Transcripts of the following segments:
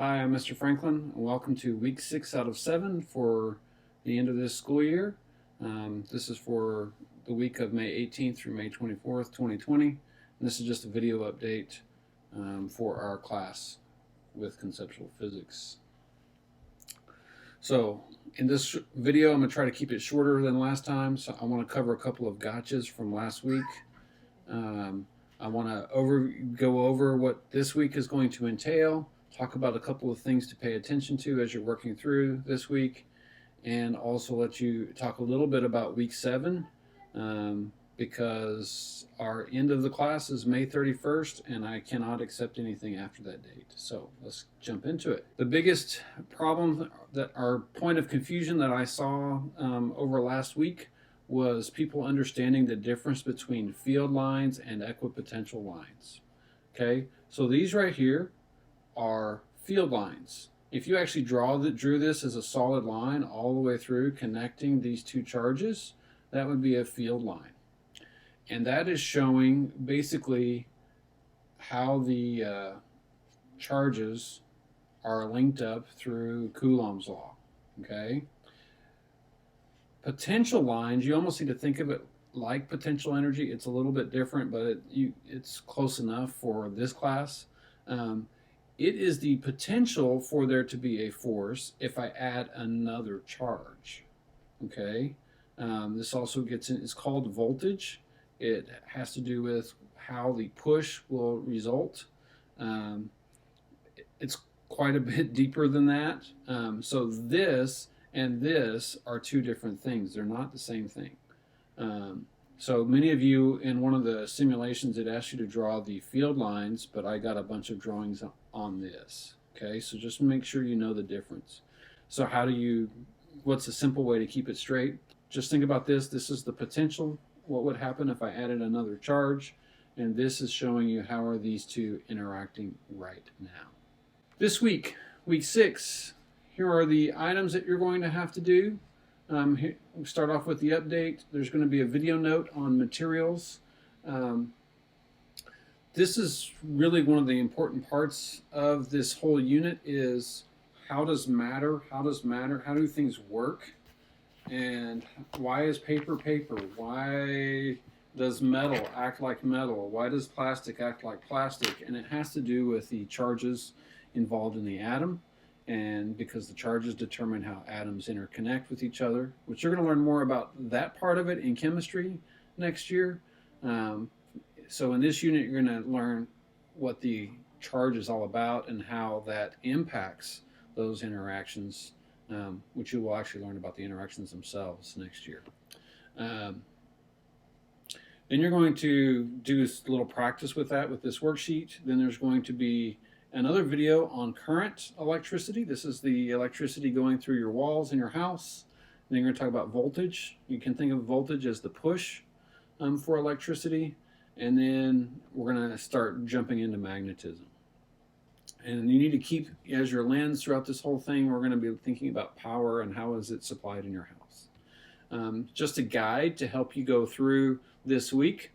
Hi, I'm Mr. Franklin. Welcome to week 6 out of 7 for the end of this school year. This is for the week of May 18th through May 24th, 2020. And this is just a video update for our class with conceptual physics. So in this video, I'm going to try to keep it shorter than last time. So I want to cover a couple of gotchas from last week. I want to go over what this week is going to entail, talk about a couple of things to pay attention to as you're working through this week, and also let you talk a little bit about week 7 because our end of the class is May 31st and I cannot accept anything after that date. So let's jump into it. The biggest problem, our point of confusion that I saw over last week was people understanding the difference between field lines and equipotential lines. Okay, so these right here are field lines. If you actually drew this as a solid line all the way through connecting these two charges, that would be a field line. And that is showing basically how the charges are linked up through Coulomb's law. Okay. Potential lines, you almost need to think of it like potential energy. It's a little bit different, but it's close enough for this class. It is the potential for there to be a force if I add another charge. Okay, this also gets in, it's called voltage. It has to do with how the push will result. It's quite a bit deeper than that. So this and this are two different things. They're not the same thing. So many of you in one of the simulations, it asked you to draw the field lines, but I got a bunch of drawings on this. Okay, so just make sure you know the difference. So what's a simple way to keep it straight? Just think about this. This is the potential. What would happen if I added another charge? And this is showing you how are these two interacting right now. This week, week 6, here are the items that you're going to have to do. Here, we'll start off with the update. There's going to be a video note on materials. This is really one of the important parts of this whole unit is how do things work? And why is paper paper? Why does metal act like metal? Why does plastic act like plastic? And it has to do with the charges involved in the atom. And because the charges determine how atoms interconnect with each other, which you're going to learn more about that part of it in chemistry next year. So in this unit, you're going to learn what the charge is all about and how that impacts those interactions, which you will actually learn about the interactions themselves next year. Then you're going to do a little practice with that with this worksheet. Then there's going to be another video on current electricity. This is the electricity going through your walls in your house. And then you're going to talk about voltage. You can think of voltage as the push for electricity. And then we're going to start jumping into magnetism. And you need to keep, as your lens throughout this whole thing, we're going to be thinking about power and how is it supplied in your house. Just a guide to help you go through this week.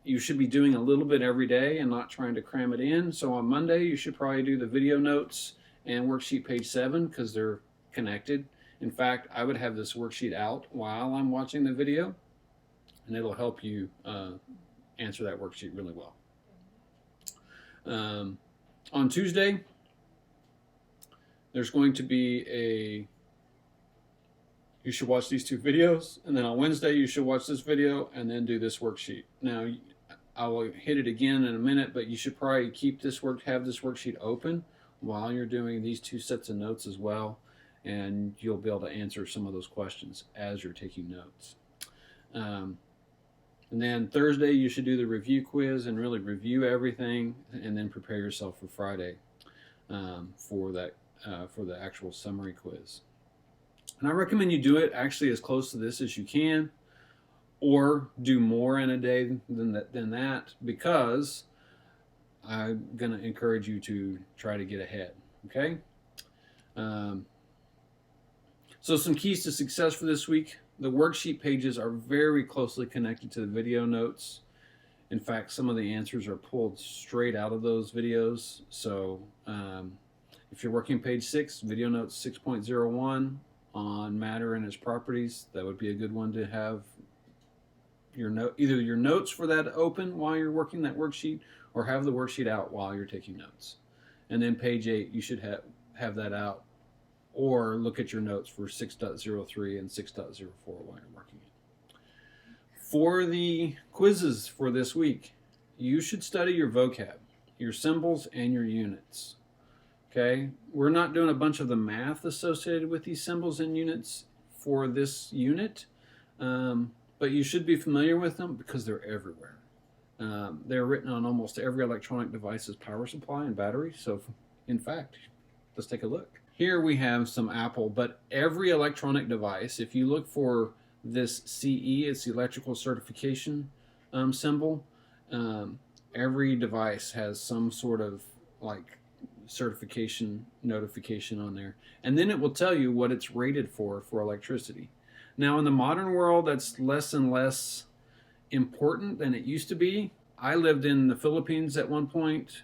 You should be doing a little bit every day and not trying to cram it in. So on Monday, you should probably do the video notes and worksheet page 7 because they're connected. In fact, I would have this worksheet out while I'm watching the video, and it'll help you answer that worksheet really well. On Tuesday, there's going to be you should watch these 2 videos, and then on Wednesday, you should watch this video and then do this worksheet. Now, I will hit it again in a minute, but you should probably have this worksheet open while you're doing these 2 sets of notes as well, and you'll be able to answer some of those questions as you're taking notes. And then Thursday, you should do the review quiz and really review everything, and then prepare yourself for Friday for the actual summary quiz. And I recommend you do it actually as close to this as you can, or do more in a day than that, because I'm going to encourage you to try to get ahead. Okay? So some keys to success for this week. The worksheet pages are very closely connected to the video notes. In fact, some of the answers are pulled straight out of those videos. So if you're working page 6, video notes 6.01 on matter and its properties, that would be a good one to have your note, either your notes for that open while you're working that worksheet, or have the worksheet out while you're taking notes. And then page 8, you should have that out, or look at your notes for 6.03 and 6.04 while you're working it. For the quizzes for this week, you should study your vocab, your symbols, and your units. Okay, we're not doing a bunch of the math associated with these symbols and units for this unit, but you should be familiar with them because they're everywhere. They're written on almost every electronic device's power supply and battery. So, in fact, let's take a look. Here we have some Apple, but every electronic device, if you look for this CE, it's the electrical certification symbol, every device has some sort of like certification notification on there, and then it will tell you what it's rated for electricity. Now in the modern world, that's less and less important than it used to be. I lived in the Philippines at one point,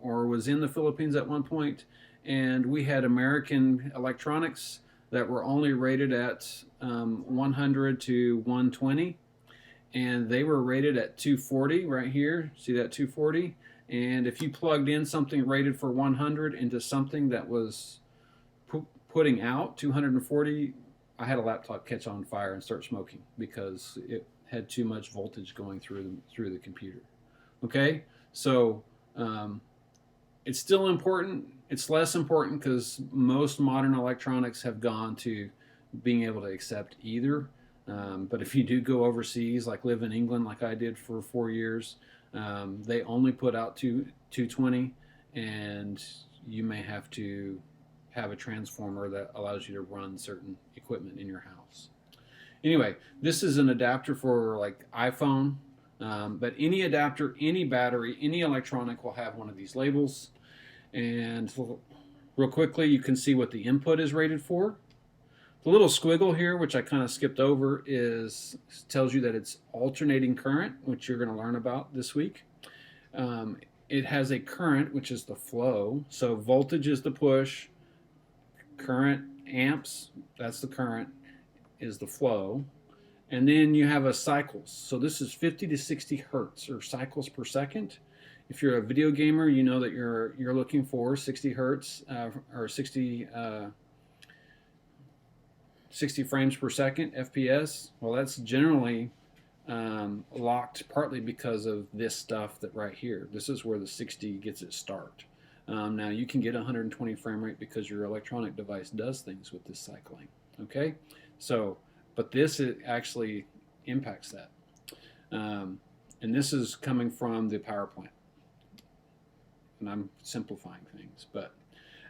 or was in the Philippines at one point, and we had American electronics that were only rated at 100 to 120, and they were rated at 240 right here. See that 240? And if you plugged in something rated for 100 into something that was putting out 240, I had a laptop catch on fire and start smoking because it had too much voltage going through the computer. Okay, so it's still important. It's less important because most modern electronics have gone to being able to accept either. But if you do go overseas, like live in England like I did for 4 years, they only put out 220, and you may have to have a transformer that allows you to run certain equipment in your house. Anyway, this is an adapter for like iPhone, but any adapter, any battery, any electronic will have one of these labels. And real quickly, you can see what the input is rated for. The little squiggle here, which I kind of skipped over, tells you that it's alternating current, which you're going to learn about this week. It has a current, which is the flow. So voltage is the push, current, amps, that's the current, is the flow. And then you have a cycles. So this is 50 to 60 hertz, or cycles per second. If you're a video gamer, you know that you're looking for 60 hertz or 60 frames per second, FPS. Well, that's generally locked partly because of this stuff that right here. This is where the 60 gets its start. Now you can get 120 frame rate because your electronic device does things with this cycling. Okay, so but this actually impacts that, and this is coming from the power plant. And I'm simplifying things, but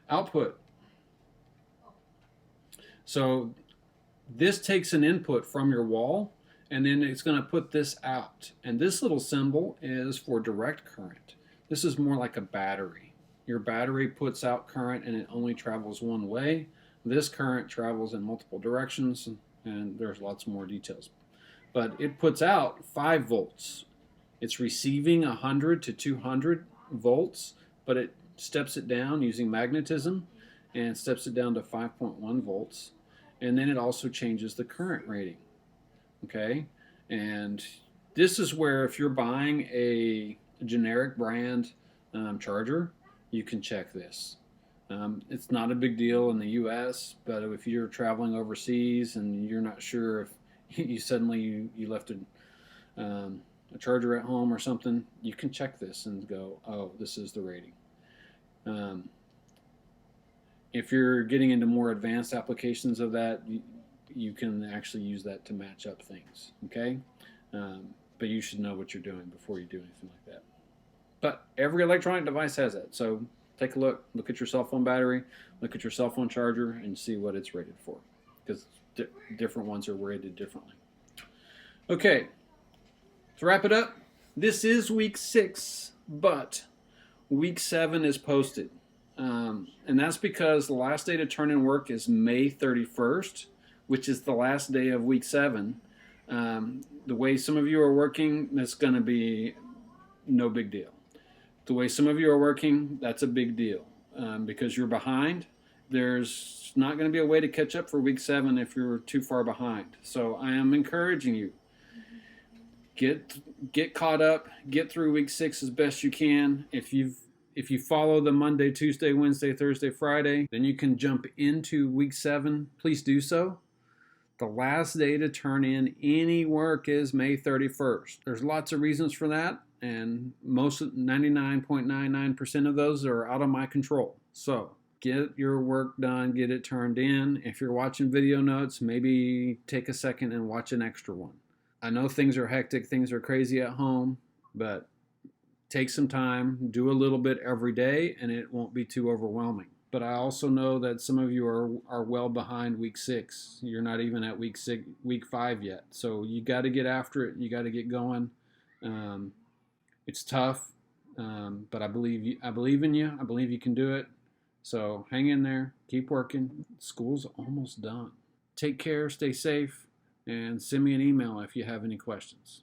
output. So this takes an input from your wall, and then it's going to put this out. And this little symbol is for direct current. This is more like a battery. Your battery puts out current, and it only travels one way. This current travels in multiple directions, and there's lots more details. But it puts out 5 volts. It's receiving 100 to 200 volts, but it steps it down using magnetism and steps it down to 5.1 volts. And then it also changes the current rating. Okay, and this is where if you're buying a generic brand charger, you can check this. It's not a big deal in the US, but if you're traveling overseas and you're not sure if you suddenly you left a charger at home or something, you can check this and go, oh, this is the rating. If you're getting into more advanced applications of that, you can actually use that to match up things, okay? But you should know what you're doing before you do anything like that. But every electronic device has that, so take a look at your cell phone battery, look at your cell phone charger, and see what it's rated for, because different ones are rated differently. Okay, to wrap it up, this is week 6, but week 7 is posted. And that's because the last day to turn in work is May 31st, which is the last day of week 7. The way some of you are working, that's going to be no big deal. The way some of you are working, that's a big deal because you're behind. There's not going to be a way to catch up for week 7 if you're too far behind. So I am encouraging you, get caught up, get through week 6 as best you can. If you follow the Monday, Tuesday, Wednesday, Thursday, Friday, then you can jump into week 7. Please do so. The last day to turn in any work is May 31st. There's lots of reasons for that, and most 99.99% of those are out of my control. So get your work done, get it turned in. If you're watching video notes, maybe take a second and watch an extra one. I know things are hectic, things are crazy at home, but take some time, do a little bit every day, and it won't be too overwhelming. But I also know that some of you are well behind week 6. You're not even at week 5 yet. So you got to get after it. You got to get going. It's tough, but I believe in you. I believe you can do it. So hang in there. Keep working. School's almost done. Take care. Stay safe. And send me an email if you have any questions.